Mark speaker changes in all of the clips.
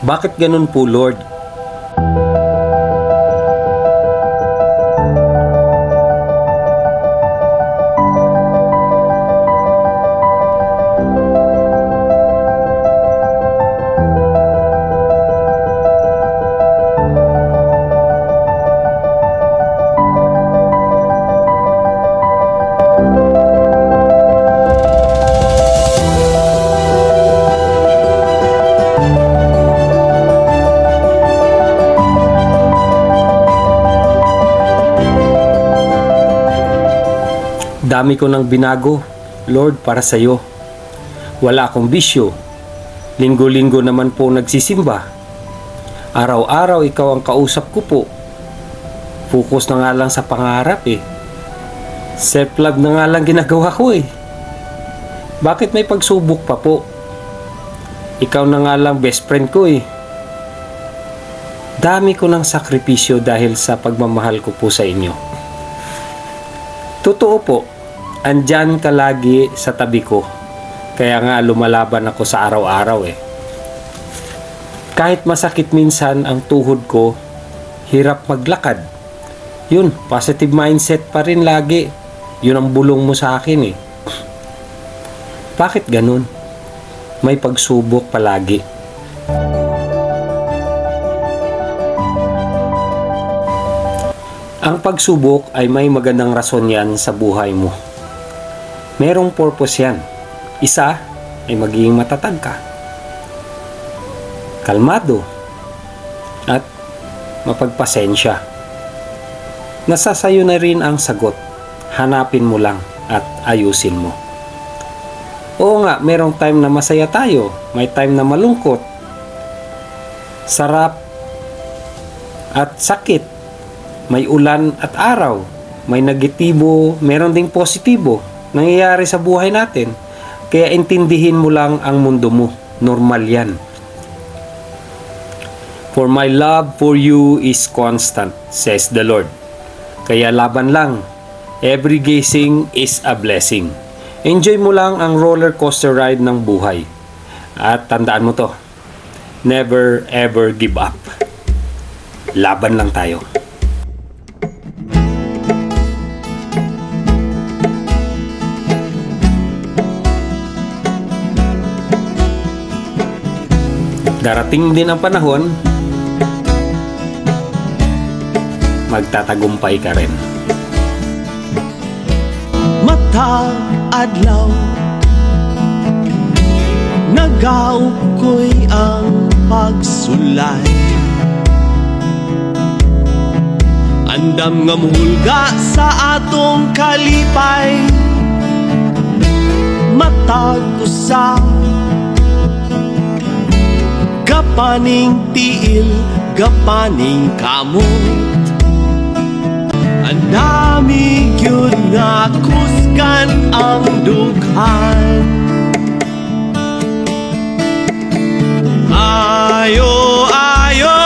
Speaker 1: Bakit ganun po, Lord? Dami ko nang binago, Lord, para sa iyo. Wala akong bisyo. Linggo-linggo naman po nagsisimba. Araw-araw ikaw ang kausap ko po. Focus na nga lang sa pangarap eh. Self-love na nga lang ginagawa ko eh. Bakit may pagsubok pa po? Ikaw na nga lang best friend ko eh. Dami ko ng sakripisyo dahil sa pagmamahal ko po sa inyo. Totoo po. Andyan ka lagi sa tabi ko. Kaya nga lumalaban ako sa araw-araw eh. Kahit masakit minsan ang tuhod ko, hirap maglakad. Yun, positive mindset pa rin lagi. Yun ang bulong mo sa akin eh. Bakit ganun? May pagsubok palagi. Ang pagsubok ay may magandang rason yan sa buhay mo. Merong purpose yan. Isa ay magiging matatag ka, kalmado, at mapagpasensya. Nasa sayo na rin ang sagot. Hanapin mo lang at ayusin mo. Oo nga, merong time na masaya tayo. May time na malungkot, sarap at sakit. May ulan at araw. May negatibo, meron ding positibo nangyayari sa buhay natin. Kaya intindihin mo lang ang mundo mo. Normal yan. For my love for you is constant, says the Lord. Kaya laban lang. Every gazing is a blessing. Enjoy mo lang ang roller coaster ride ng buhay. At tandaan mo to. Never ever give up. Laban lang tayo. Darating din ang panahon, magtatagumpay ka rin.
Speaker 2: Matag adlaw, nagaw ko'y ang pagsulay. Andam nga muhulga sa atong kalipay. Matag usa, gapaning tiil, gapaning kamot. Ang dami yun nga kusgan ang dughan. Ayo, ayo,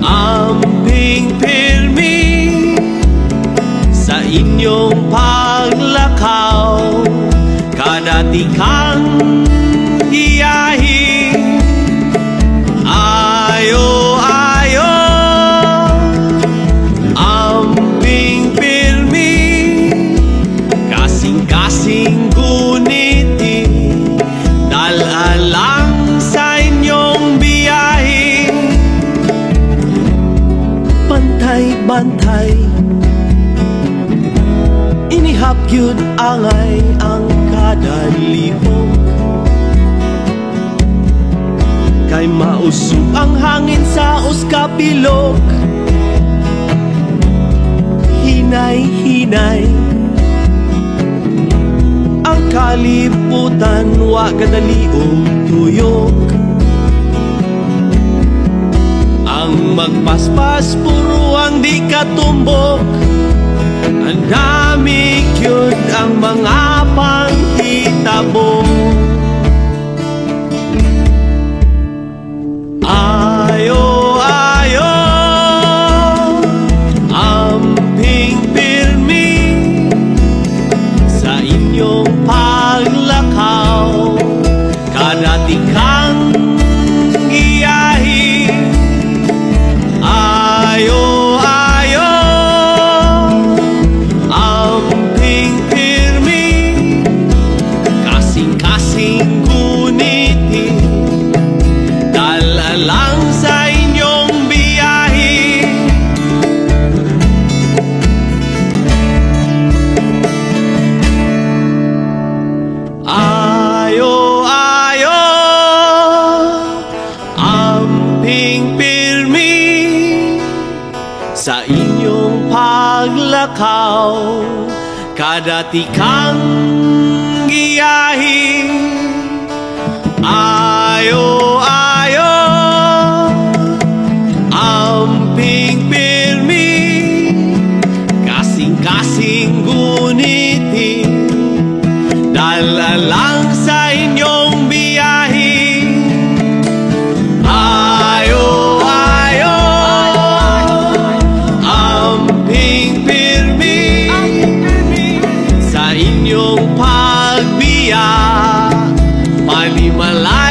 Speaker 2: amping pirmi sa inyong paglakaw. Kadati kang hiyahi. Ayo, ayo, amping pirmi, kasing-kasing guniti, dalalang sa inyong biyahe. Bantay-bantay, inihap yun angay ang kada lihok. Kay mausog ang hangin sa uskapilok. Hinay-hinay ang kalibutan, wa kadali o tuyok. Ang magpaspas puro ang di katumbok. Ang dami yun ang mga panghitabo. Ayo, ayo, amping pirmi sa inyong paglakaw. Kadati kang dati kang giyahi. Ayo, ayo, amping pirmi, kasing-kasing guniti, dala lang sa inyong biyahe. Ayo, ayo, amping pirmi, sa inyong pagbiya, palimalay